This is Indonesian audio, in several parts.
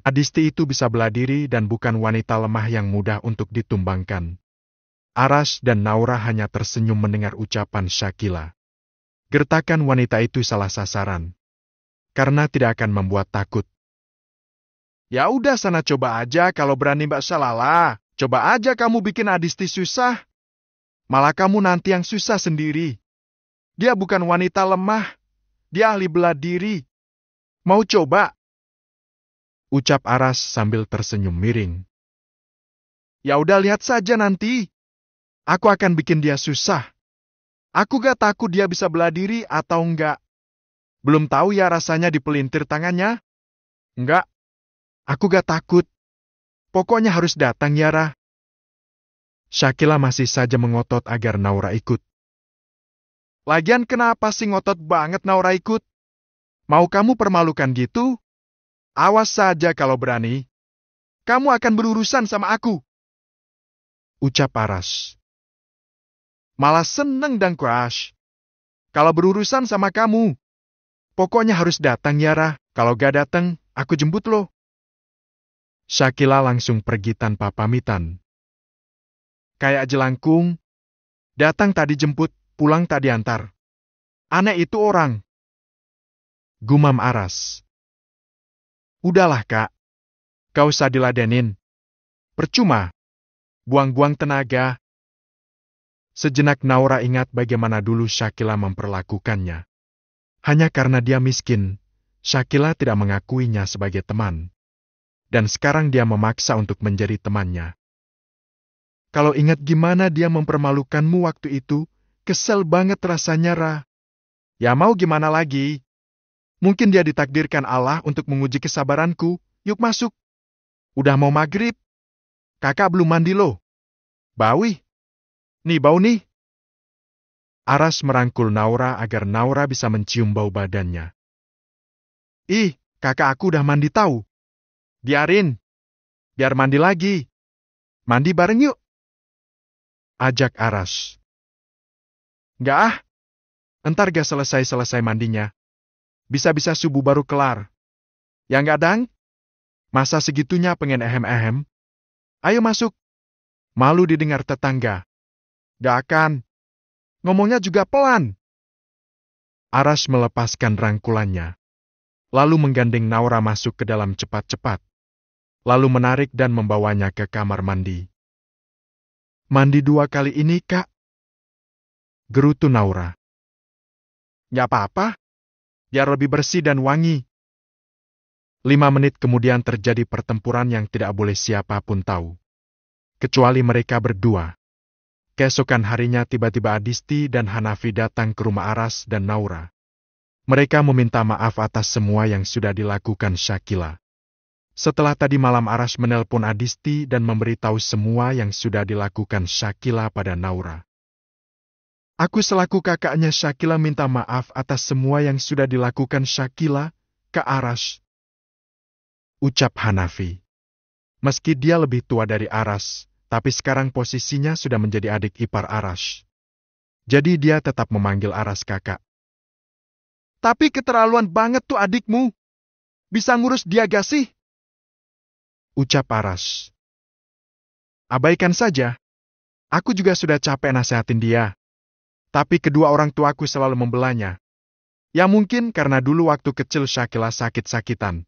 Adisti itu bisa bela diri dan bukan wanita lemah yang mudah untuk ditumbangkan. Aras dan Naura hanya tersenyum mendengar ucapan Shakila. Gertakan wanita itu salah sasaran. Karena tidak akan membuat takut. Ya udah sana coba aja kalau berani Mbak Shalala. Coba aja kamu bikin Adisti susah. Malah kamu nanti yang susah sendiri. Dia bukan wanita lemah. Dia ahli bela diri. Mau coba? Ucap Aras sambil tersenyum miring. Ya udah lihat saja nanti. Aku akan bikin dia susah. Aku gak takut dia bisa bela diri atau enggak. Belum tahu ya rasanya dipelintir tangannya? Enggak. Aku gak takut. Pokoknya harus datang Yara. Shakila masih saja mengotot agar Naura ikut. Lagian kenapa sih ngotot banget Naura ikut? Mau kamu permalukan gitu? Awas saja kalau berani. Kamu akan berurusan sama aku. Ucap Aras. Malah seneng dan crush. Kalau berurusan sama kamu. Pokoknya harus datang Yara. Kalau gak datang, aku jemput lo. Shakila langsung pergi tanpa pamitan. Kayak jelangkung. Datang tadi jemput, pulang tak diantar. Aneh itu orang. Gumam Aras. Udahlah kak. Kau usah diladenin. Percuma. Buang-buang tenaga. Sejenak Naura ingat bagaimana dulu Shakila memperlakukannya. Hanya karena dia miskin, Shakila tidak mengakuinya sebagai teman. Dan sekarang dia memaksa untuk menjadi temannya. Kalau ingat gimana dia mempermalukanmu waktu itu, kesel banget rasanya, Ra. Ya mau gimana lagi? Mungkin dia ditakdirkan Allah untuk menguji kesabaranku. Yuk masuk. Udah mau maghrib. Kakak belum mandi loh. Bau ih. Nih bau nih. Aras merangkul Naura agar Naura bisa mencium bau badannya. Ih, kakak aku udah mandi tahu. Biarin. Biar mandi lagi. Mandi bareng yuk. Ajak Aras. Nggak ah. Entar gak selesai-selesai mandinya. Bisa-bisa subuh baru kelar. Ya nggak dang? Masa segitunya pengen ehem-ehem? Ayo masuk. Malu didengar tetangga. Gak akan. Ngomongnya juga pelan. Aras melepaskan rangkulannya. Lalu menggandeng Naura masuk ke dalam cepat-cepat. Lalu menarik dan membawanya ke kamar mandi. Mandi 2 kali ini, Kak. Gerutu Naura. Gak apa-apa. Biar lebih bersih dan wangi. 5 menit kemudian terjadi pertempuran yang tidak boleh siapapun tahu. Kecuali mereka berdua. Keesokan harinya tiba-tiba Adisti dan Hanafi datang ke rumah Aras dan Naura. Mereka meminta maaf atas semua yang sudah dilakukan Shakila. Setelah tadi malam Aras menelpon Adisti dan memberitahu semua yang sudah dilakukan Shakila pada Naura. Aku selaku kakaknya Shakila minta maaf atas semua yang sudah dilakukan Shakila ke Aras. Ucap Hanafi. Meski dia lebih tua dari Aras, tapi sekarang posisinya sudah menjadi adik ipar Aras. Jadi dia tetap memanggil Aras kakak. Tapi keterlaluan banget tuh adikmu. Bisa ngurus dia gak sih? Ucap Aras. Abaikan saja. Aku juga sudah capek nasehatin dia. Tapi kedua orang tuaku selalu membelanya. Ya mungkin karena dulu waktu kecil Shakila sakit-sakitan.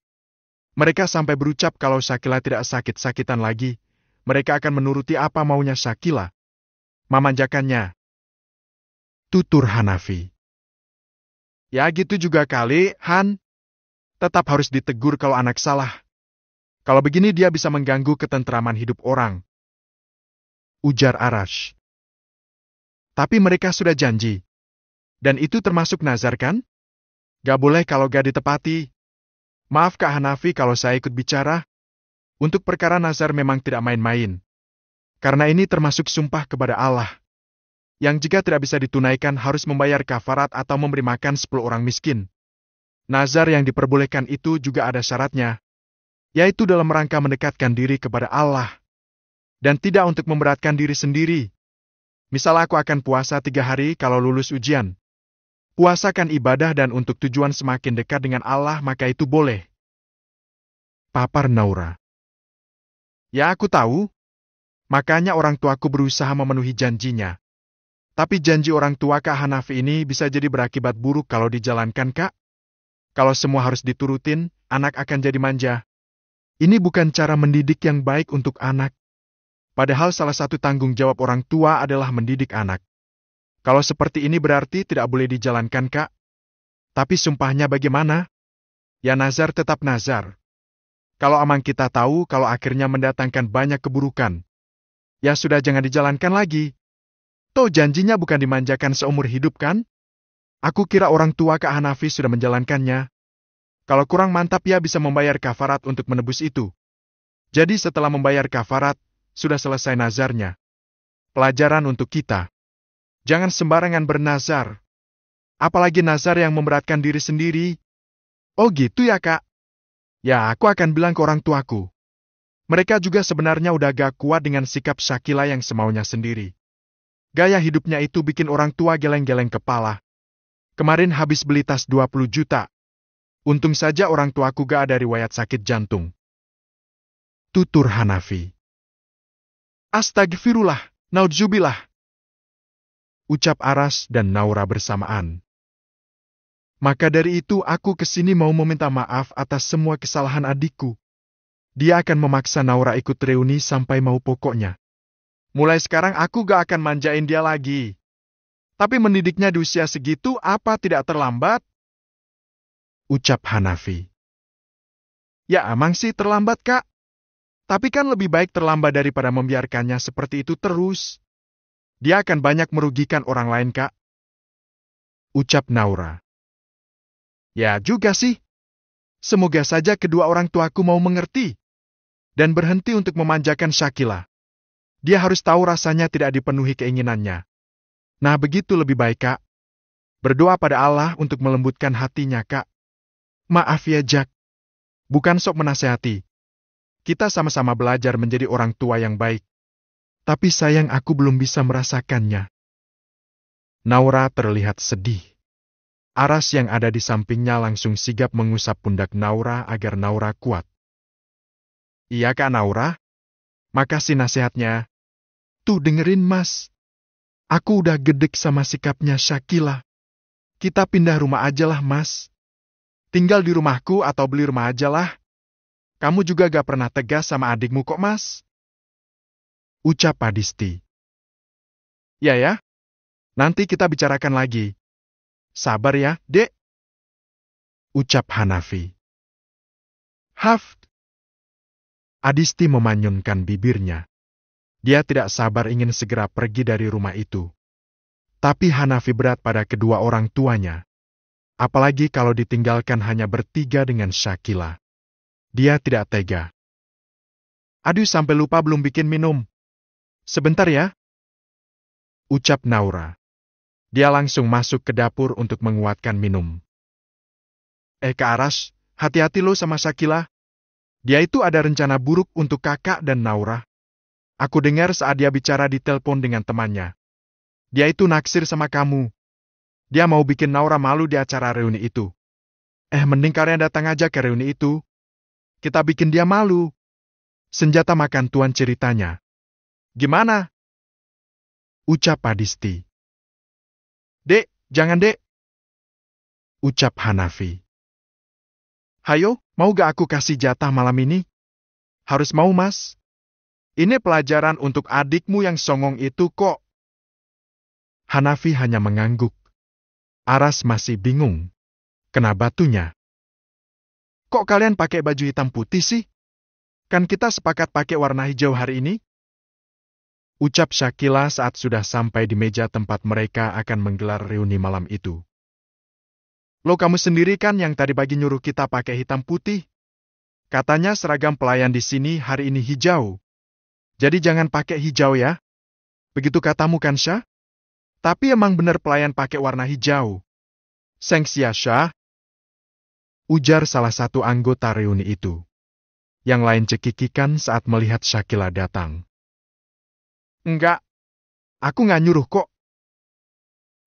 Mereka sampai berucap kalau Shakila tidak sakit-sakitan lagi, mereka akan menuruti apa maunya Shakila. Memanjakannya. Tutur Hanafi. Ya gitu juga kali, Han. Tetap harus ditegur kalau anak salah. Kalau begini dia bisa mengganggu ketentraman hidup orang. Ujar Aras. Tapi mereka sudah janji. Dan itu termasuk nazar kan? Gak boleh kalau gak ditepati. Maaf Kak Hanafi kalau saya ikut bicara. Untuk perkara nazar memang tidak main-main. Karena ini termasuk sumpah kepada Allah. Yang jika tidak bisa ditunaikan harus membayar kafarat atau memberi makan 10 orang miskin. Nazar yang diperbolehkan itu juga ada syaratnya. Yaitu dalam rangka mendekatkan diri kepada Allah. Dan tidak untuk memberatkan diri sendiri. Misal aku akan puasa 3 hari kalau lulus ujian. Puasakan ibadah dan untuk tujuan semakin dekat dengan Allah maka itu boleh. papar Naura. Ya aku tahu. Makanya orang tuaku berusaha memenuhi janjinya. Tapi janji orang tua Kak Hanafi ini bisa jadi berakibat buruk kalau dijalankan, Kak. Kalau semua harus diturutin, anak akan jadi manja. Ini bukan cara mendidik yang baik untuk anak. Padahal salah satu tanggung jawab orang tua adalah mendidik anak. Kalau seperti ini berarti tidak boleh dijalankan, Kak. Tapi sumpahnya bagaimana? Ya nazar tetap nazar. Kalau amang kita tahu kalau akhirnya mendatangkan banyak keburukan, ya sudah jangan dijalankan lagi. Toh janjinya bukan dimanjakan seumur hidup kan? Aku kira orang tua Kak Hanafi sudah menjalankannya. Kalau kurang mantap ya bisa membayar kafarat untuk menebus itu. Jadi setelah membayar kafarat, sudah selesai nazarnya. Pelajaran untuk kita. Jangan sembarangan bernazar. Apalagi nazar yang memberatkan diri sendiri. Oh gitu ya Kak? Ya aku akan bilang ke orang tuaku. Mereka juga sebenarnya udah gak kuat dengan sikap Shakila yang semaunya sendiri. Gaya hidupnya itu bikin orang tua geleng-geleng kepala. Kemarin habis beli tas 20 juta. Untung saja orang tuaku gak ada riwayat sakit jantung. Tutur Hanafi. Astagfirullah, naudzubillah. Ucap Aras dan Naura bersamaan. Maka dari itu aku kesini mau meminta maaf atas semua kesalahan adikku. Dia akan memaksa Naura ikut reuni sampai mau pokoknya. Mulai sekarang aku gak akan manjain dia lagi. Tapi mendidiknya di usia segitu apa tidak terlambat? Ucap Hanafi. Ya amang sih terlambat Kak. Tapi kan lebih baik terlambat daripada membiarkannya seperti itu terus. Dia akan banyak merugikan orang lain Kak. Ucap Naura. Ya juga sih. Semoga saja kedua orang tuaku mau mengerti. Dan berhenti untuk memanjakan Shakila. Dia harus tahu rasanya tidak dipenuhi keinginannya. Nah begitu lebih baik Kak. Berdoa pada Allah untuk melembutkan hatinya Kak. Maaf ya Jack. Bukan sok menasehati. Kita sama-sama belajar menjadi orang tua yang baik. Tapi sayang aku belum bisa merasakannya. Naura terlihat sedih. Aras yang ada di sampingnya langsung sigap mengusap pundak Naura agar Naura kuat. Iya Kak Naura? Makasih nasihatnya. Tuh dengerin Mas. Aku udah gedek sama sikapnya Shakila. Kita pindah rumah aja lah Mas. Tinggal di rumahku atau beli rumah aja lah. Kamu juga gak pernah tegas sama adikmu kok Mas. Ucap Adisti. Ya. Nanti kita bicarakan lagi. Sabar ya, Dek. Ucap Hanafi. Haft. Adisti memanyunkan bibirnya. Dia tidak sabar ingin segera pergi dari rumah itu. Tapi Hanafi berat pada kedua orang tuanya. Apalagi kalau ditinggalkan hanya bertiga dengan Shakila. Dia tidak tega. Aduh sampai lupa belum bikin minum. Sebentar ya. Ucap Naura. Dia langsung masuk ke dapur untuk menguatkan minum. Kak Aras, hati-hati lo sama Shakila. Dia itu ada rencana buruk untuk kakak dan Naura. Aku dengar saat dia bicara di telepon dengan temannya. Dia itu naksir sama kamu. Dia mau bikin Naura malu di acara reuni itu. Mending kalian datang aja ke reuni itu. Kita bikin dia malu. Senjata makan tuan ceritanya. Gimana? Ucap Adisti. Dek, jangan dek. Ucap Hanafi. Hayo, mau gak aku kasih jatah malam ini? Harus mau Mas. Ini pelajaran untuk adikmu yang songong itu kok. Hanafi hanya mengangguk. Aras masih bingung. Kena batunya. Kok kalian pakai baju hitam putih sih? Kan kita sepakat pakai warna hijau hari ini? Ucap Shakila saat sudah sampai di meja tempat mereka akan menggelar reuni malam itu. Lo kamu sendiri kan yang tadi pagi nyuruh kita pakai hitam putih? Katanya seragam pelayan di sini hari ini hijau. Jadi jangan pakai hijau ya. Begitu katamu kan Syah? Tapi emang bener pelayan pakai warna hijau. Thanks ya Syah. Ujar salah satu anggota reuni itu. Yang lain cekikikan saat melihat Shakila datang. Enggak. Aku nggak nyuruh kok.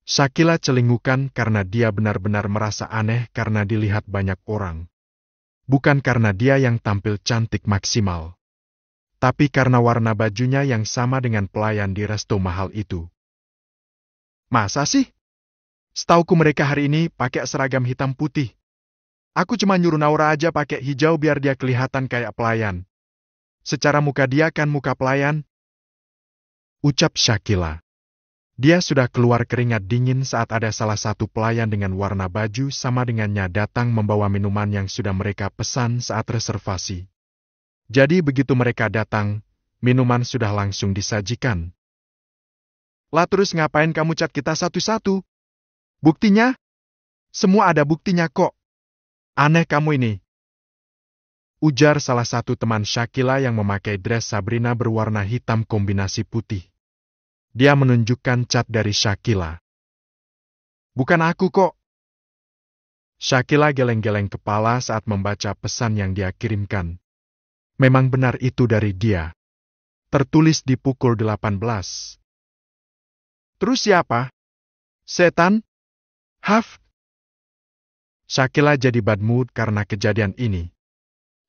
Shakila celingukan karena dia benar-benar merasa aneh karena dilihat banyak orang. Bukan karena dia yang tampil cantik maksimal, tapi karena warna bajunya yang sama dengan pelayan di resto mahal itu. Masa sih? Setauku mereka hari ini pakai seragam hitam putih. Aku cuma nyuruh Naura aja pakai hijau biar dia kelihatan kayak pelayan. Secara muka dia kan muka pelayan. Ucap Shakila. Dia sudah keluar keringat dingin saat ada salah satu pelayan dengan warna baju sama dengannya datang membawa minuman yang sudah mereka pesan saat reservasi. Jadi begitu mereka datang, minuman sudah langsung disajikan. Lah terus ngapain kamu cat kita satu-satu? Buktinya? Semua ada buktinya kok. Aneh kamu ini. Ujar salah satu teman Shakila yang memakai dress Sabrina berwarna hitam kombinasi putih. Dia menunjukkan cat dari Shakila. Bukan aku kok. Shakila geleng-geleng kepala saat membaca pesan yang dia kirimkan. Memang benar itu dari dia. Tertulis di pukul 18. Terus siapa? Setan? Haf? Shakila jadi bad mood karena kejadian ini.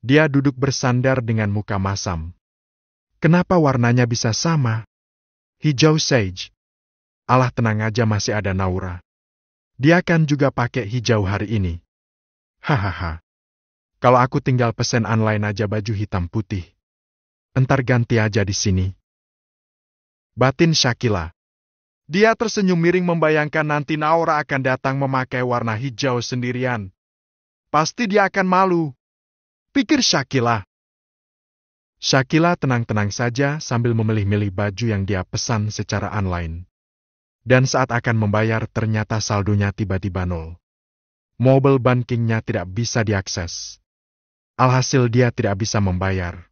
Dia duduk bersandar dengan muka masam. Kenapa warnanya bisa sama? Hijau sage. Alah tenang aja masih ada Naura. Dia kan juga pakai hijau hari ini. Hahaha. Kalau aku tinggal pesen online aja baju hitam putih. Entar ganti aja di sini. Batin Shakila. Dia tersenyum miring membayangkan nanti Naura akan datang memakai warna hijau sendirian. Pasti dia akan malu. Pikir Shakila. Shakila tenang-tenang saja sambil memilih-milih baju yang dia pesan secara online. Dan saat akan membayar ternyata saldonya tiba-tiba nol. Mobile bankingnya tidak bisa diakses. Alhasil dia tidak bisa membayar.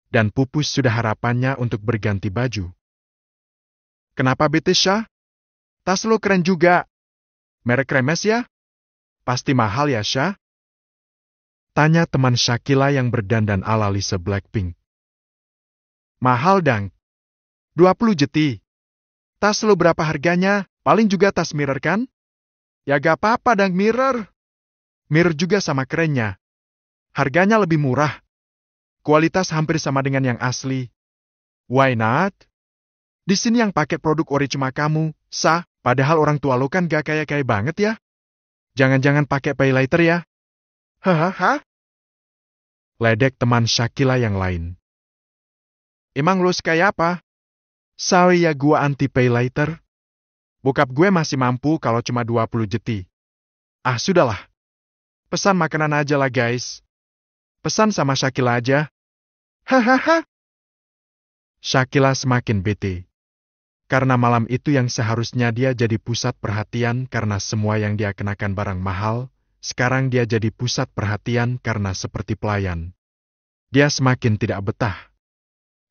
Dan pupus sudah harapannya untuk berganti baju. Kenapa bete Syah? Tas lo keren juga. Merek Remes ya? Pasti mahal ya Syah? Tanya teman Shakila yang berdandan ala Lisa Blackpink. Mahal dang. 20 jeti. Tas lo berapa harganya? Paling juga tas mirror kan? Ya gak apa-apa dang mirror. Mirror juga sama kerennya. Harganya lebih murah. Kualitas hampir sama dengan yang asli. Why not? Di sini yang pakai produk ori cuma kamu, Sa, padahal orang tua lo kan gak kaya-kaya banget ya? Jangan-jangan pakai pay later ya? Hahaha. Ledek teman Shakila yang lain. Emang lo kayak apa? Sorry ya gua anti pay later. Bokap gue masih mampu kalau cuma 20 jeti. Ah sudahlah. Pesan makanan aja lah guys. Pesan sama Shakila aja. Hahaha. Shakila semakin bete. Karena malam itu yang seharusnya dia jadi pusat perhatian karena semua yang dia kenakan barang mahal, sekarang dia jadi pusat perhatian karena seperti pelayan. Dia semakin tidak betah.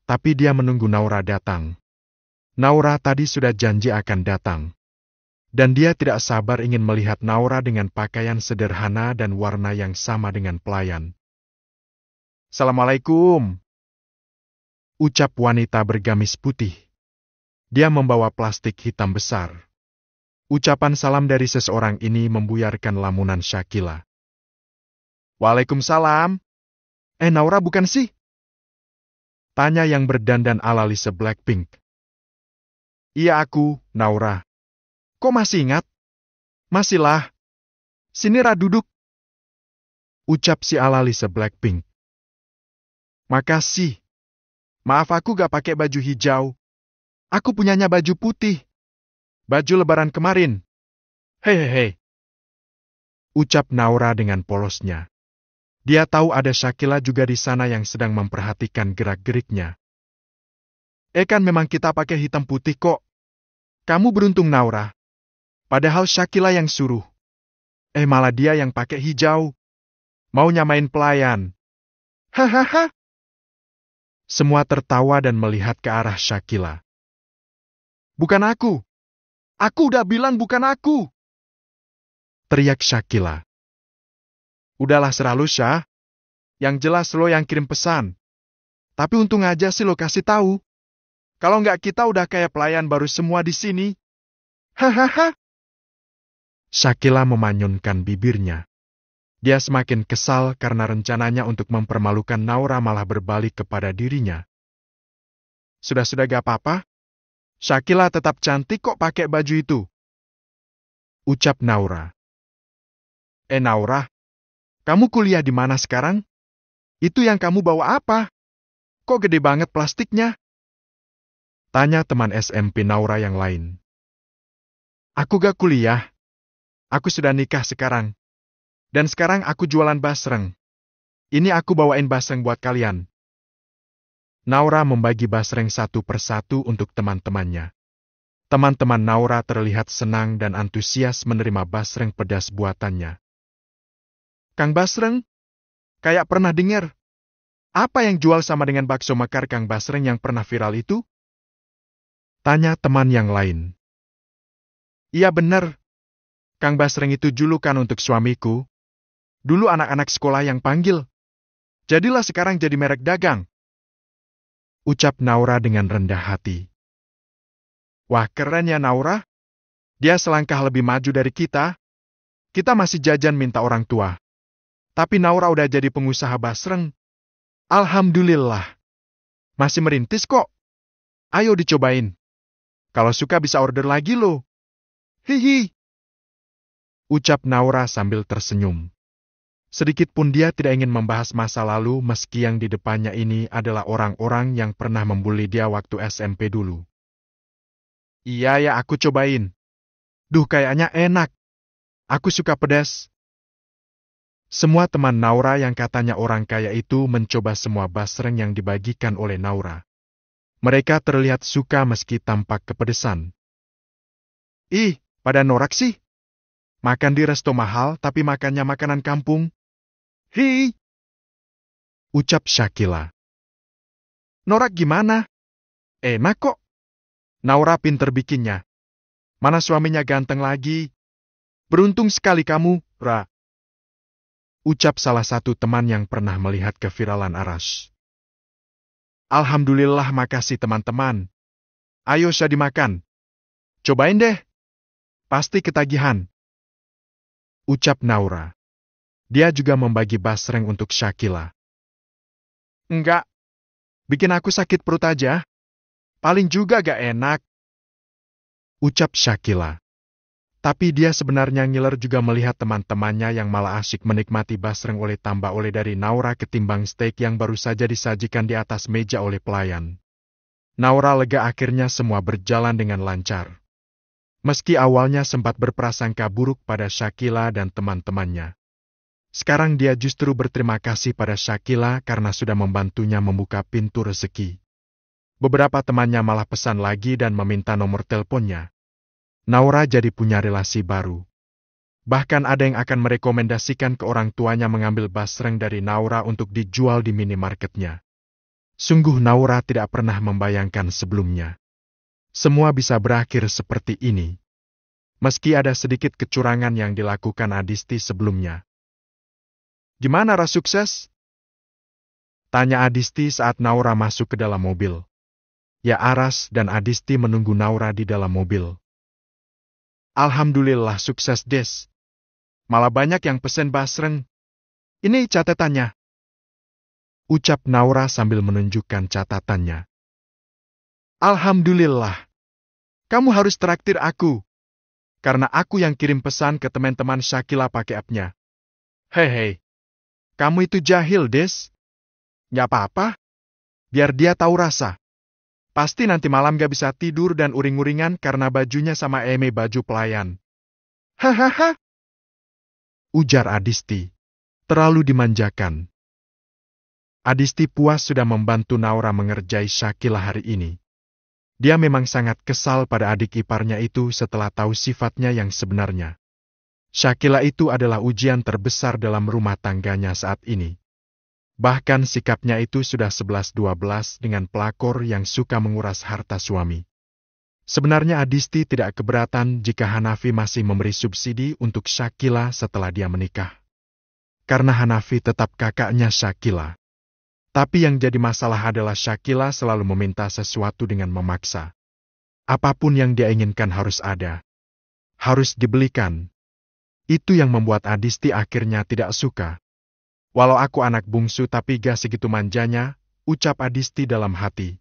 Tapi dia menunggu Naura datang. Naura tadi sudah janji akan datang. Dan dia tidak sabar ingin melihat Naura dengan pakaian sederhana dan warna yang sama dengan pelayan. Assalamualaikum. Ucap wanita bergamis putih. Dia membawa plastik hitam besar. Ucapan salam dari seseorang ini membuyarkan lamunan Shakila. Waalaikumsalam. Naura bukan sih? Tanya yang berdandan ala Lisa Blackpink. Iya aku, Naura. Kok masih ingat? Masihlah. Sini Ra duduk. Ucap si ala Lisa Blackpink. Makasih. Maaf aku gak pakai baju hijau. Aku punyanya baju putih. Baju lebaran kemarin. Hehehe. Ucap Naura dengan polosnya. Dia tahu ada Shakila juga di sana yang sedang memperhatikan gerak-geriknya. Kan memang kita pakai hitam putih kok. Kamu beruntung Naura. Padahal Shakila yang suruh. Malah dia yang pakai hijau. Mau nyamain pelayan. Hahaha. Semua tertawa dan melihat ke arah Shakila. Bukan aku. Aku udah bilang bukan aku. Teriak Shakila. Udahlah seralu Syah. Yang jelas lo yang kirim pesan. Tapi untung aja sih lo kasih tahu. Kalau nggak kita udah kayak pelayan baru semua di sini. Hahaha. Shakila memanyunkan bibirnya. Dia semakin kesal karena rencananya untuk mempermalukan Naura malah berbalik kepada dirinya. Sudah-sudah gak apa-apa. Shakila tetap cantik kok pakai baju itu. Ucap Naura. Naura, kamu kuliah di mana sekarang? Itu yang kamu bawa apa? Kok gede banget plastiknya? Tanya teman SMP Naura yang lain. Aku gak kuliah. Aku sudah nikah sekarang. Dan sekarang aku jualan basreng. Ini aku bawain basreng buat kalian. Naura membagi basreng satu persatu untuk teman-temannya. Teman-teman Naura terlihat senang dan antusias menerima basreng pedas buatannya. Kang Basreng? Kayak pernah dengar. Apa yang jual sama dengan bakso mekar Kang Basreng yang pernah viral itu? Tanya teman yang lain. Iya benar. Kang Basreng itu julukan untuk suamiku. Dulu anak-anak sekolah yang panggil. Jadilah sekarang jadi merek dagang. Ucap Naura dengan rendah hati. Wah keren ya Naura. Dia selangkah lebih maju dari kita. Kita masih jajan minta orang tua. Tapi Naura udah jadi pengusaha basreng. Alhamdulillah. Masih merintis kok. Ayo dicobain. Kalau suka bisa order lagi loh. Hihi. Ucap Naura sambil tersenyum. Sedikit pun dia tidak ingin membahas masa lalu meski yang di depannya ini adalah orang-orang yang pernah membuli dia waktu SMP dulu. Iya ya aku cobain. Duh kayaknya enak. Aku suka pedas. Semua teman Naura yang katanya orang kaya itu mencoba semua basreng yang dibagikan oleh Naura. Mereka terlihat suka meski tampak kepedesan. Ih, pada norak sih. Makan di resto mahal tapi makannya makanan kampung. Hei! Ucap Shakila. Norak gimana? Enak kok. Naura pinter bikinnya. Mana suaminya ganteng lagi. Beruntung sekali kamu, Ra. Ucap salah satu teman yang pernah melihat keviralan Arash. Alhamdulillah makasih teman-teman. Ayo saya dimakan. Cobain deh. Pasti ketagihan. Ucap Naura. Dia juga membagi basreng untuk Shakila. Enggak. Bikin aku sakit perut aja. Paling juga gak enak. Ucap Shakila. Tapi dia sebenarnya ngiler juga melihat teman-temannya yang malah asyik menikmati basreng oleh tambah oleh dari Naura ketimbang steak yang baru saja disajikan di atas meja oleh pelayan. Naura lega akhirnya semua berjalan dengan lancar. Meski awalnya sempat berprasangka buruk pada Shakila dan teman-temannya. Sekarang dia justru berterima kasih pada Shakila karena sudah membantunya membuka pintu rezeki. Beberapa temannya malah pesan lagi dan meminta nomor teleponnya. Naura jadi punya relasi baru. Bahkan ada yang akan merekomendasikan ke orang tuanya mengambil basreng dari Naura untuk dijual di minimarketnya. Sungguh Naura tidak pernah membayangkan sebelumnya. Semua bisa berakhir seperti ini. Meski ada sedikit kecurangan yang dilakukan Adisti sebelumnya. Gimana Ra sukses? Tanya Adisti saat Naura masuk ke dalam mobil. Ya Aras dan Adisti menunggu Naura di dalam mobil. Alhamdulillah sukses Des. Malah banyak yang pesen basreng. Ini catatannya. Ucap Naura sambil menunjukkan catatannya. Alhamdulillah. Kamu harus traktir aku. Karena aku yang kirim pesan ke teman-teman Shakila pakai app-nya. Hei. Kamu itu jahil, Des. Gak apa-apa. Biar dia tahu rasa. Pasti nanti malam gak bisa tidur dan uring-uringan karena bajunya sama baju pelayan. Hahaha. Ujar Adisti. Terlalu dimanjakan. Adisti puas sudah membantu Naura mengerjai Shakila hari ini. Dia memang sangat kesal pada adik iparnya itu setelah tahu sifatnya yang sebenarnya. Shakila itu adalah ujian terbesar dalam rumah tangganya saat ini. Bahkan sikapnya itu sudah 11-12 dengan pelakor yang suka menguras harta suami. Sebenarnya Adisti tidak keberatan jika Hanafi masih memberi subsidi untuk Shakila setelah dia menikah. Karena Hanafi tetap kakaknya Shakila. Tapi yang jadi masalah adalah Shakila selalu meminta sesuatu dengan memaksa. Apapun yang dia inginkan harus ada. Harus dibelikan. Itu yang membuat Adisti akhirnya tidak suka. Walau aku anak bungsu tapi gak segitu manjanya, ucap Adisti dalam hati.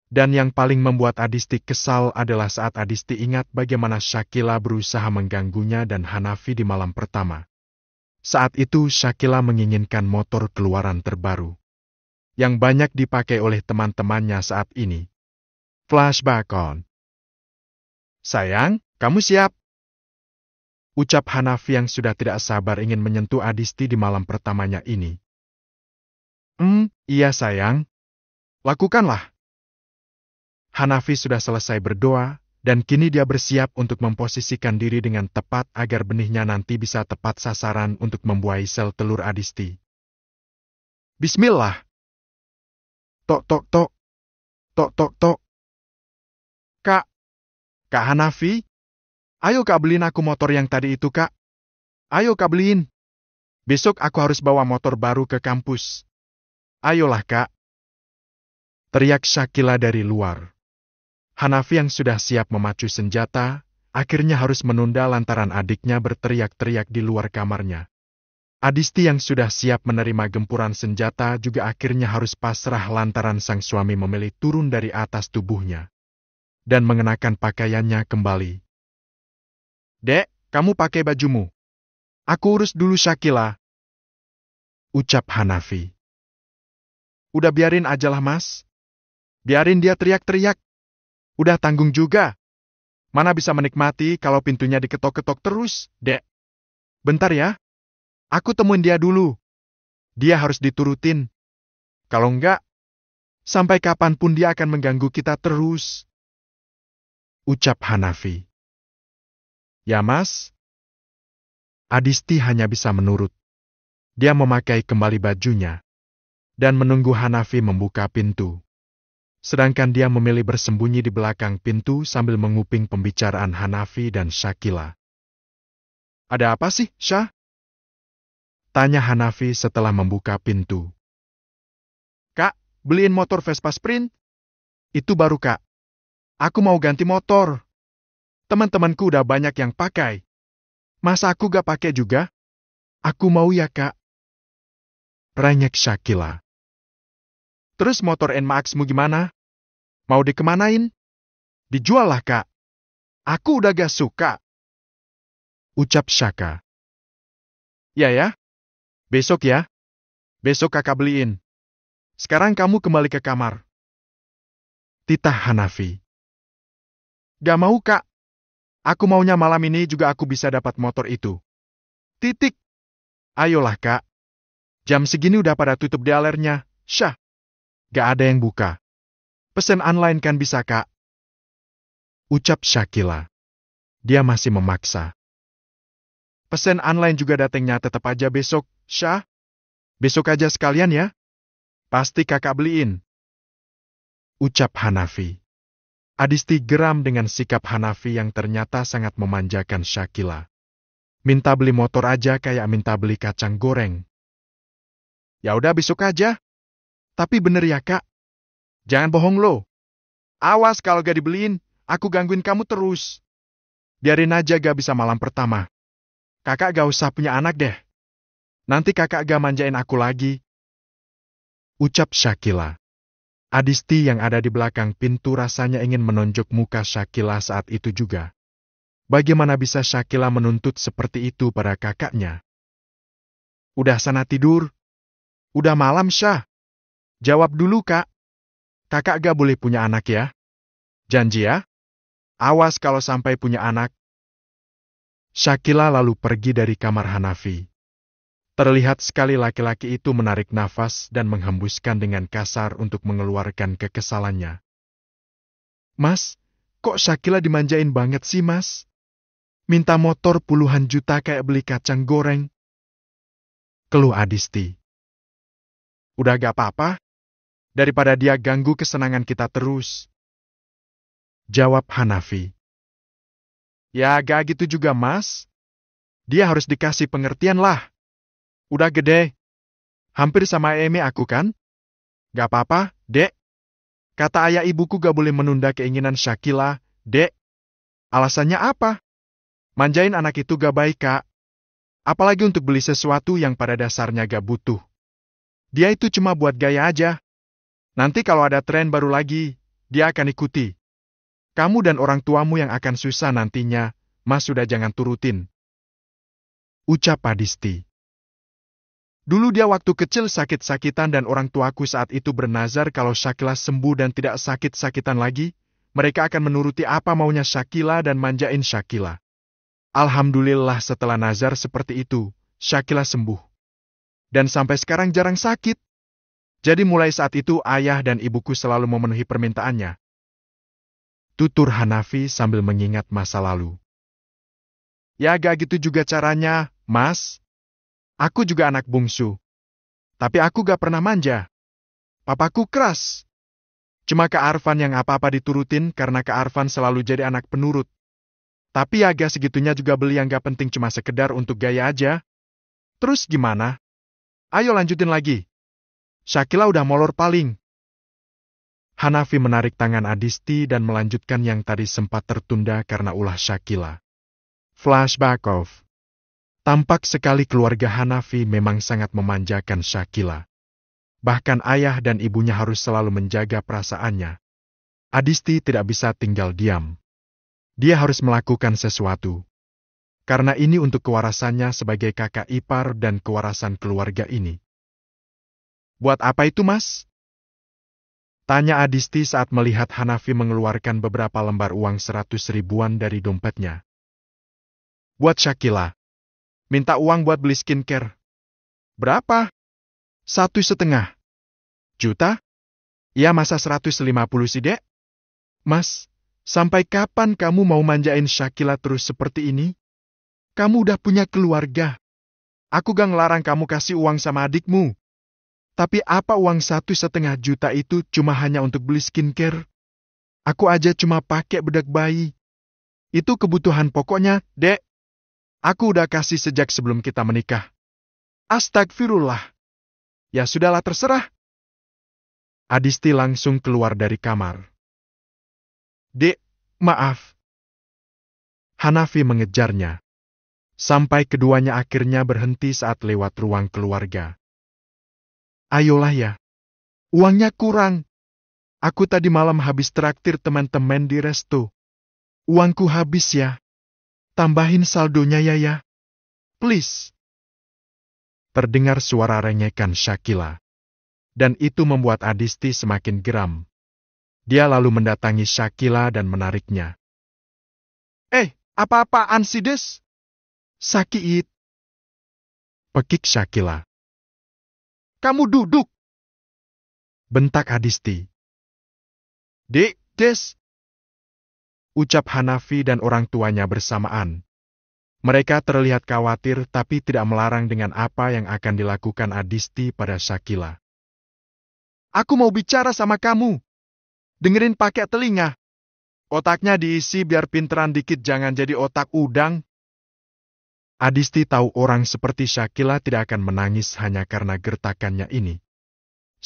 Dan yang paling membuat Adisti kesal adalah saat Adisti ingat bagaimana Shakila berusaha mengganggunya dan Hanafi di malam pertama. Saat itu Shakila menginginkan motor keluaran terbaru, yang banyak dipakai oleh teman-temannya saat ini. Flashback on. Sayang, kamu siap? Ucap Hanafi yang sudah tidak sabar ingin menyentuh Adisti di malam pertamanya ini. Iya sayang. Lakukanlah. Hanafi sudah selesai berdoa, dan kini dia bersiap untuk memposisikan diri dengan tepat agar benihnya nanti bisa tepat sasaran untuk membuahi sel telur Adisti. Bismillah. Tok tok tok. Tok tok tok. Kak Hanafi? Ayo Kak beliin aku motor yang tadi itu Kak. Ayo Kak beliin. Besok aku harus bawa motor baru ke kampus. Ayolah Kak. Teriak Shakila dari luar. Hanafi yang sudah siap memacu senjata, akhirnya harus menunda lantaran adiknya berteriak-teriak di luar kamarnya. Adisti yang sudah siap menerima gempuran senjata juga akhirnya harus pasrah lantaran sang suami memilih turun dari atas tubuhnya dan mengenakan pakaiannya kembali. Dek, kamu pakai bajumu. Aku urus dulu Shakila. Ucap Hanafi. Udah biarin ajalah mas. Biarin dia teriak-teriak. Udah tanggung juga. Mana bisa menikmati kalau pintunya diketok-ketok terus, dek. Bentar ya. Aku temuin dia dulu. Dia harus diturutin. Kalau enggak, sampai kapanpun dia akan mengganggu kita terus. Ucap Hanafi. Ya mas. Adisti hanya bisa menurut. Dia memakai kembali bajunya dan menunggu Hanafi membuka pintu. Sedangkan dia memilih bersembunyi di belakang pintu sambil menguping pembicaraan Hanafi dan Shakila. Ada apa sih, Syah? Tanya Hanafi setelah membuka pintu. Kak, beliin motor Vespa Sprint? Itu baru Kak. Aku mau ganti motor. Teman-temanku udah banyak yang pakai. Masa aku gak pakai juga? Aku mau ya Kak. Rengek Shakila. Terus motor NMAX-mu gimana? Mau dikemanain? Dijual lah Kak. Aku udah gak suka. Ucap Shaka. Ya. Besok ya. Besok kakak beliin. Sekarang kamu kembali ke kamar. Titah Hanafi. Gak mau Kak. Aku maunya malam ini juga aku bisa dapat motor itu. Titik. Ayolah Kak. Jam segini udah pada tutup dealernya, Syah. Gak ada yang buka. Pesen online kan bisa Kak. Ucap Shakila. Dia masih memaksa. Pesen online juga datangnya tetap aja besok, Syah. Besok aja sekalian ya. Pasti kakak beliin. Ucap Hanafi. Adisti geram dengan sikap Hanafi yang ternyata sangat memanjakan Shakila. Minta beli motor aja kayak minta beli kacang goreng. Ya udah besok aja. Tapi bener ya Kak. Jangan bohong lo. Awas kalau gak dibeliin, aku gangguin kamu terus. Biarin aja gak bisa malam pertama. Kakak gak usah punya anak deh. Nanti kakak gak manjain aku lagi. Ucap Shakila. Adisti yang ada di belakang pintu rasanya ingin menonjok muka Shakila saat itu juga. Bagaimana bisa Shakila menuntut seperti itu pada kakaknya? Udah sana tidur. Udah malam, Syah. Jawab dulu, Kak. Kakak gak boleh punya anak ya? Janji ya? Awas kalau sampai punya anak. Shakila lalu pergi dari kamar Hanafi. Terlihat sekali laki-laki itu menarik nafas dan menghembuskan dengan kasar untuk mengeluarkan kekesalannya. Mas, kok Shakila dimanjain banget sih, Mas? Minta motor puluhan juta kayak beli kacang goreng. Keluh Adisti. Udah gak apa-apa, daripada dia ganggu kesenangan kita terus. Jawab Hanafi. Ya gak gitu juga Mas. Dia harus dikasih pengertian lah. Udah gede. Hampir sama Eme aku kan? Gak apa-apa, Dek. Kata ayah ibuku gak boleh menunda keinginan Shakila, Dek. Alasannya apa? Manjain anak itu gak baik, Kak. Apalagi untuk beli sesuatu yang pada dasarnya gak butuh. Dia itu cuma buat gaya aja. Nanti kalau ada tren baru lagi, dia akan ikuti. Kamu dan orang tuamu yang akan susah nantinya, Mas sudah jangan turutin. Ucap Adisti. Dulu dia waktu kecil sakit-sakitan dan orang tuaku saat itu bernazar kalau Shakila sembuh dan tidak sakit-sakitan lagi, mereka akan menuruti apa maunya Shakila dan manjain Shakila. Alhamdulillah setelah nazar seperti itu, Shakila sembuh. Dan sampai sekarang jarang sakit. Jadi mulai saat itu ayah dan ibuku selalu memenuhi permintaannya. Tutur Hanafi sambil mengingat masa lalu. Ya gak gitu juga caranya, Mas. Aku juga anak bungsu. Tapi aku gak pernah manja. Papaku keras. Cuma Kak Arfan yang apa-apa diturutin karena Kak Arfan selalu jadi anak penurut. Tapi ya gak segitunya juga beli yang gak penting cuma sekedar untuk gaya aja. Terus gimana? Ayo lanjutin lagi. Shakila udah molor paling. Hanafi menarik tangan Adisti dan melanjutkan yang tadi sempat tertunda karena ulah Shakila. Flashback off. Tampak sekali keluarga Hanafi memang sangat memanjakan Shakila. Bahkan ayah dan ibunya harus selalu menjaga perasaannya. Adisti tidak bisa tinggal diam. Dia harus melakukan sesuatu. Karena ini untuk kewarasannya sebagai kakak ipar dan kewarasan keluarga ini. Buat apa itu, Mas? Tanya Adisti saat melihat Hanafi mengeluarkan beberapa lembar uang 100 ribuan dari dompetnya. Buat Shakila. Minta uang buat beli skincare. Berapa? 1,5 juta? Ya masa 150 sih, Dek? Mas, sampai kapan kamu mau manjain Shakila terus seperti ini? Kamu udah punya keluarga. Aku gak ngelarang kamu kasih uang sama adikmu. Tapi apa uang 1,5 juta itu cuma hanya untuk beli skincare? Aku aja cuma pakai bedak bayi. Itu kebutuhan pokoknya, Dek. Aku udah kasih sejak sebelum kita menikah. Astagfirullah. Ya sudahlah terserah. Adisti langsung keluar dari kamar. Dek, maaf. Hanafi mengejarnya. Sampai keduanya akhirnya berhenti saat lewat ruang keluarga. Ayolah ya. Uangnya kurang. Aku tadi malam habis traktir teman-teman di resto. Uangku habis ya. Tambahin saldonya ya. Please. Terdengar suara rengekan Shakila. Dan itu membuat Adisti semakin geram. Dia lalu mendatangi Shakila dan menariknya. Apa-apaan sih, Des? Sakit. Pekik Shakila. Kamu duduk. Bentak Adisti. Dek, Des. Ucap Hanafi dan orang tuanya bersamaan. Mereka terlihat khawatir tapi tidak melarang dengan apa yang akan dilakukan Adisti pada Shakila. Aku mau bicara sama kamu. Dengerin pakai telinga. Otaknya diisi biar pinteran dikit jangan jadi otak udang. Adisti tahu orang seperti Shakila tidak akan menangis hanya karena gertakannya ini.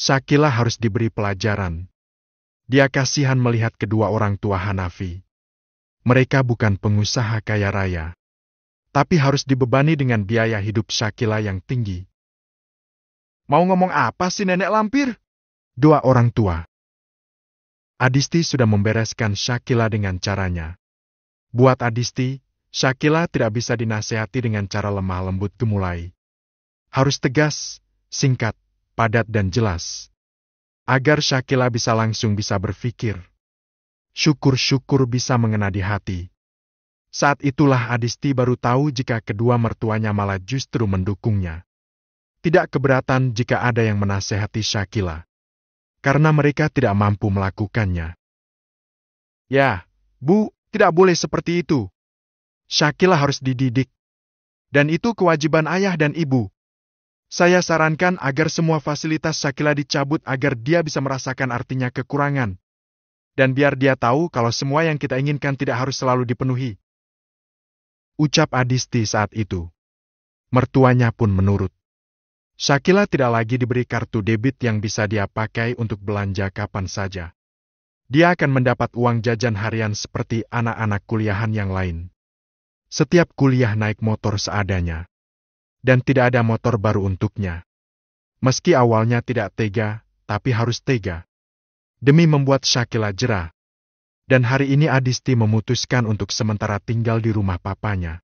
Shakila harus diberi pelajaran. Dia kasihan melihat kedua orang tua Hanafi. Mereka bukan pengusaha kaya raya. Tapi harus dibebani dengan biaya hidup Shakila yang tinggi. Mau ngomong apa sih nenek lampir? Dua orang tua. Adisti sudah membereskan Shakila dengan caranya. Buat Adisti, Shakila tidak bisa dinasehati dengan cara lemah lembut gemulai. Harus tegas, singkat, padat dan jelas. Agar Shakila bisa langsung bisa berpikir. Syukur-syukur bisa mengena di hati. Saat itulah Adisti baru tahu jika kedua mertuanya malah justru mendukungnya. Tidak keberatan jika ada yang menasehati Shakila. Karena mereka tidak mampu melakukannya. Ya, Bu, tidak boleh seperti itu. Shakila harus dididik. Dan itu kewajiban ayah dan ibu. Saya sarankan agar semua fasilitas Shakila dicabut agar dia bisa merasakan artinya kekurangan. Dan biar dia tahu kalau semua yang kita inginkan tidak harus selalu dipenuhi. Ucap Adisti saat itu. Mertuanya pun menurut. Shakila tidak lagi diberi kartu debit yang bisa dia pakai untuk belanja kapan saja. Dia akan mendapat uang jajan harian seperti anak-anak kuliahan yang lain. Setiap kuliah naik motor seadanya. dan tidak ada motor baru untuknya. Meski awalnya tidak tega, tapi harus tega. Demi membuat Shakila jera. Dan hari ini Adisti memutuskan untuk sementara tinggal di rumah papanya.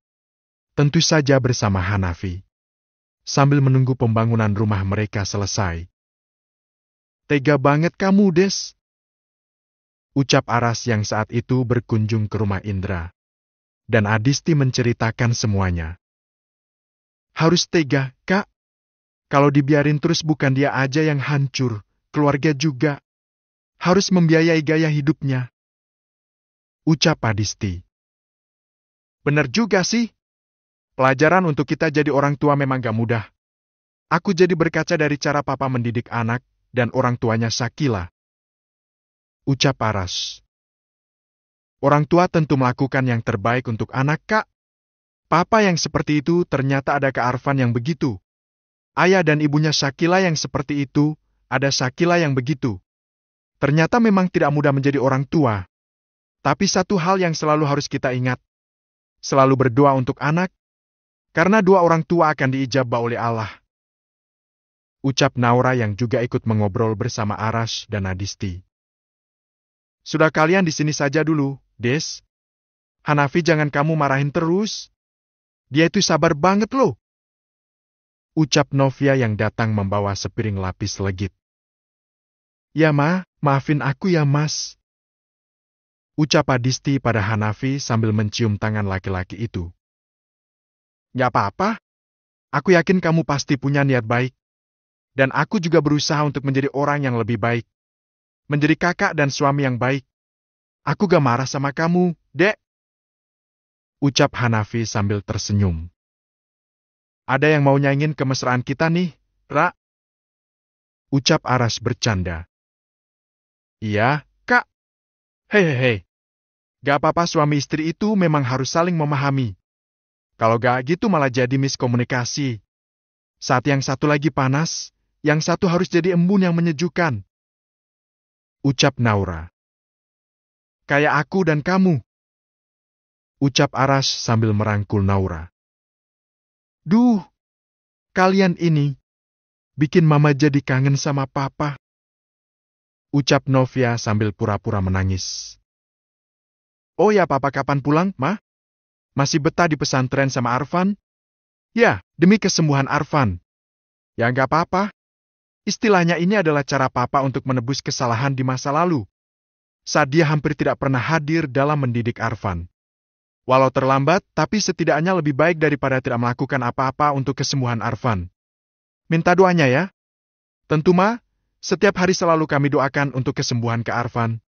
Tentu saja bersama Hanafi. Sambil menunggu pembangunan rumah mereka selesai. "Tega banget kamu, Des," ucap Aras yang saat itu berkunjung ke rumah Indra. Dan Adisti menceritakan semuanya. "Harus tega, Kak. Kalau dibiarin terus bukan dia aja yang hancur, keluarga juga. Harus membiayai gaya hidupnya," ucap Adisti. "Bener juga sih. Pelajaran untuk kita jadi orang tua memang gak mudah. Aku jadi berkaca dari cara papa mendidik anak dan orang tuanya Shakila," ucap Aras. "Orang tua tentu melakukan yang terbaik untuk anak, Kak. Papa yang seperti itu ternyata ada Kak Arfan yang begitu. Ayah dan ibunya Shakila yang seperti itu, ada Shakila yang begitu. Ternyata memang tidak mudah menjadi orang tua. Tapi satu hal yang selalu harus kita ingat. Selalu berdoa untuk anak, karena doa orang tua akan diijabah oleh Allah," ucap Naura yang juga ikut mengobrol bersama Aras dan Adisti. "Sudah kalian di sini saja dulu, Des. Hanafi jangan kamu marahin terus. Dia itu sabar banget loh," ucap Novia yang datang membawa sepiring lapis legit. "Ya Ma, maafin aku ya Mas," ucap Adisti pada Hanafi sambil mencium tangan laki-laki itu. "Gak apa-apa. Aku yakin kamu pasti punya niat baik. Dan aku juga berusaha untuk menjadi orang yang lebih baik. Menjadi kakak dan suami yang baik. Aku gak marah sama kamu, Dek," ucap Hanafi sambil tersenyum. "Ada yang mau nyanyiin kemesraan kita nih, Ra?" ucap Aras bercanda. "Iya, Kak. Hehehe. Gak apa-apa, suami istri itu memang harus saling memahami. Kalau gak gitu malah jadi miskomunikasi. Saat yang satu lagi panas, yang satu harus jadi embun yang menyejukkan," ucap Naura. "Kayak aku dan kamu," ucap Aras sambil merangkul Naura. "Duh, kalian ini bikin Mama jadi kangen sama Papa," ucap Novia sambil pura-pura menangis. "Oh ya, Papa kapan pulang, Ma? Masih betah di pesantren sama Arfan?" "Ya, demi kesembuhan Arfan." "Ya nggak apa-apa. Istilahnya ini adalah cara Papa untuk menebus kesalahan di masa lalu. Saat dia hampir tidak pernah hadir dalam mendidik Arfan. Walau terlambat, tapi setidaknya lebih baik daripada tidak melakukan apa-apa untuk kesembuhan Arfan. Minta doanya ya. Tentu Ma, setiap hari selalu kami doakan untuk kesembuhan ke Arfan."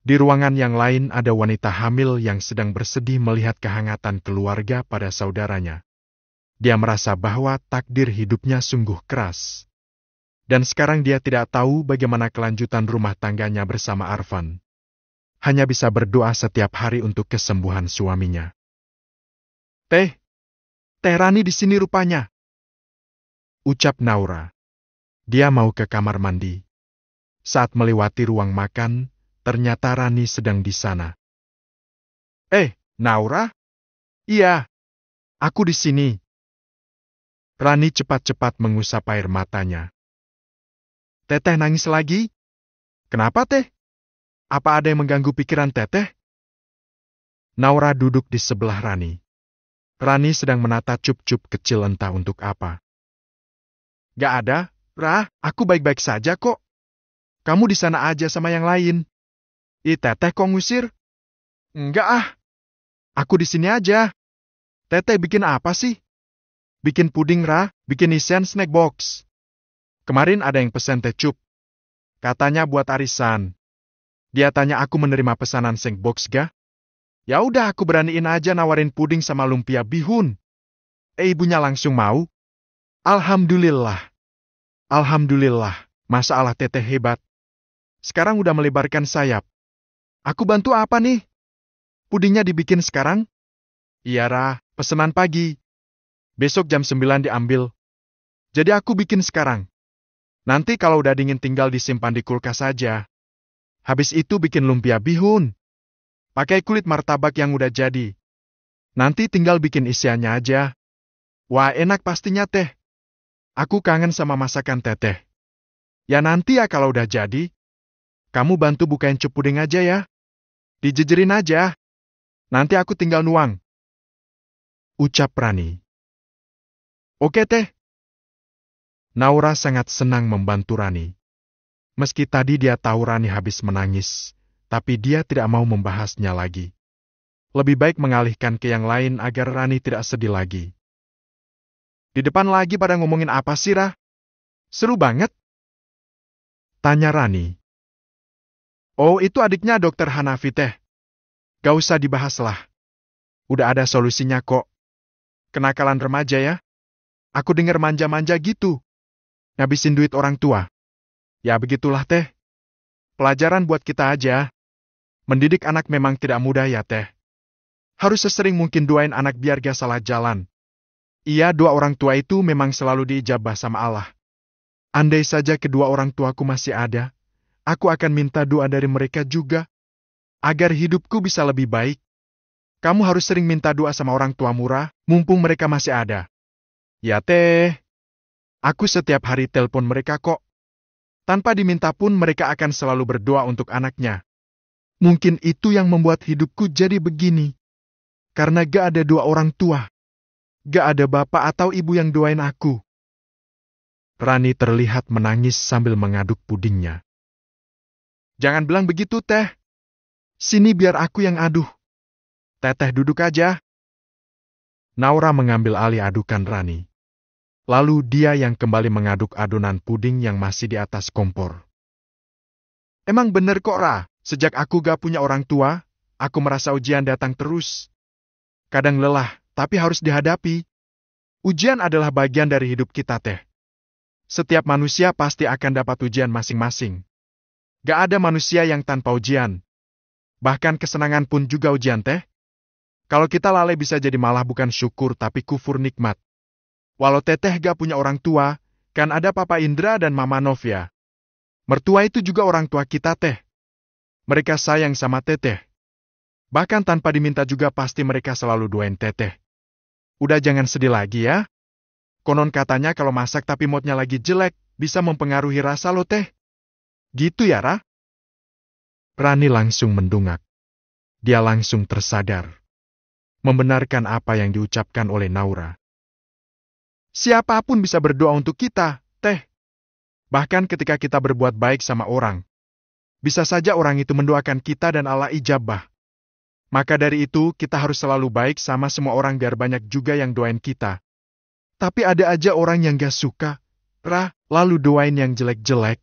Di ruangan yang lain ada wanita hamil yang sedang bersedih melihat kehangatan keluarga pada saudaranya. Dia merasa bahwa takdir hidupnya sungguh keras. Dan sekarang dia tidak tahu bagaimana kelanjutan rumah tangganya bersama Arfan. Hanya bisa berdoa setiap hari untuk kesembuhan suaminya. Teh Rani di sini rupanya," ucap Naura. Dia mau ke kamar mandi. Saat melewati ruang makan, ternyata Rani sedang di sana. Naura? Iya, aku di sini." Rani cepat-cepat mengusap air matanya. "Teteh nangis lagi? Kenapa, Teh? Apa ada yang mengganggu pikiran Teteh?" Naura duduk di sebelah Rani. Rani sedang menata cup-cup kecil entah untuk apa. "Gak ada, Ra, aku baik-baik saja kok. Kamu di sana aja sama yang lain." Teteh kok ngusir?" "Enggak ah. Aku di sini aja." "Teteh bikin apa sih?" "Bikin puding, Ra, bikin isian snack box. Kemarin ada yang pesen teh cup. Katanya buat arisan. Dia tanya aku menerima pesanan snack box ga? Ya udah aku beraniin aja nawarin puding sama lumpia bihun. Ibunya langsung mau. Alhamdulillah. Alhamdulillah, masalah teteh hebat. Sekarang udah melebarkan sayap. Aku bantu apa nih? Pudingnya dibikin sekarang?" "Iya, Ra, pesanan pagi. Besok jam 9 diambil. Jadi aku bikin sekarang. Nanti kalau udah dingin tinggal disimpan di kulkas saja. Habis itu bikin lumpia bihun. Pakai kulit martabak yang udah jadi. Nanti tinggal bikin isiannya aja. Wah, enak pastinya, Teh. Aku kangen sama masakan Teteh. Ya nanti ya kalau udah jadi, kamu bantu bukain cup puding aja ya. Dijejerin aja. Nanti aku tinggal nuang. Ucap Rani. Oke, Teh. Naura sangat senang membantu Rani. Meski tadi dia tahu Rani habis menangis, tapi dia tidak mau membahasnya lagi. Lebih baik mengalihkan ke yang lain agar Rani tidak sedih lagi. Di depan lagi pada ngomongin apa sih, Ra? Seru banget. Tanya Rani. Oh, itu adiknya Dokter Hanafi, Teh. Gak usah dibahas lah. Udah ada solusinya kok. Kenakalan remaja ya. Aku dengar manja-manja gitu. Ngabisin duit orang tua. Ya begitulah, Teh. Pelajaran buat kita aja. Mendidik anak memang tidak mudah ya, Teh. Harus sesering mungkin doain anak biar gak salah jalan. Iya, dua orang tua itu memang selalu diijabah sama Allah. Andai saja kedua orang tuaku masih ada, aku akan minta doa dari mereka juga. Agar hidupku bisa lebih baik. Kamu harus sering minta doa sama orang tua murah, mumpung mereka masih ada. Ya, Teh. Aku setiap hari telepon mereka kok. Tanpa diminta pun mereka akan selalu berdoa untuk anaknya. Mungkin itu yang membuat hidupku jadi begini. Karena gak ada doa orang tua. Gak ada bapak atau ibu yang doain aku. Rani terlihat menangis sambil mengaduk pudingnya. Jangan bilang begitu, Teh. Sini biar aku yang aduh. Teteh duduk aja. Naura mengambil alih adukan Rani. Lalu dia yang kembali mengaduk adonan puding yang masih di atas kompor. Emang bener kok, Ra. Sejak aku gak punya orang tua, aku merasa ujian datang terus. Kadang lelah, tapi harus dihadapi. Ujian adalah bagian dari hidup kita, Teh. Setiap manusia pasti akan dapat ujian masing-masing. Gak ada manusia yang tanpa ujian. Bahkan kesenangan pun juga ujian, Teh. Kalau kita lalai bisa jadi malah bukan syukur tapi kufur nikmat. Walau Teteh gak punya orang tua, kan ada Papa Indra dan Mama Novia. Mertua itu juga orang tua kita, Teh. Mereka sayang sama Teteh. Bahkan tanpa diminta juga pasti mereka selalu doain Teteh. Udah jangan sedih lagi ya. Konon katanya kalau masak tapi moodnya lagi jelek, bisa mempengaruhi rasa lo, Teh. Gitu ya, Ra? Rani langsung mendungak. Dia langsung tersadar. Membenarkan apa yang diucapkan oleh Naura. Siapapun bisa berdoa untuk kita, Teh. Bahkan ketika kita berbuat baik sama orang. Bisa saja orang itu mendoakan kita dan Allah ijabah. Maka dari itu, kita harus selalu baik sama semua orang biar banyak juga yang doain kita. Tapi ada aja orang yang gak suka, Ra, lalu doain yang jelek-jelek.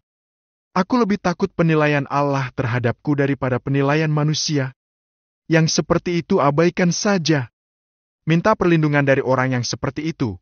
Aku lebih takut penilaian Allah terhadapku daripada penilaian manusia. Yang seperti itu abaikan saja. Minta perlindungan dari orang yang seperti itu,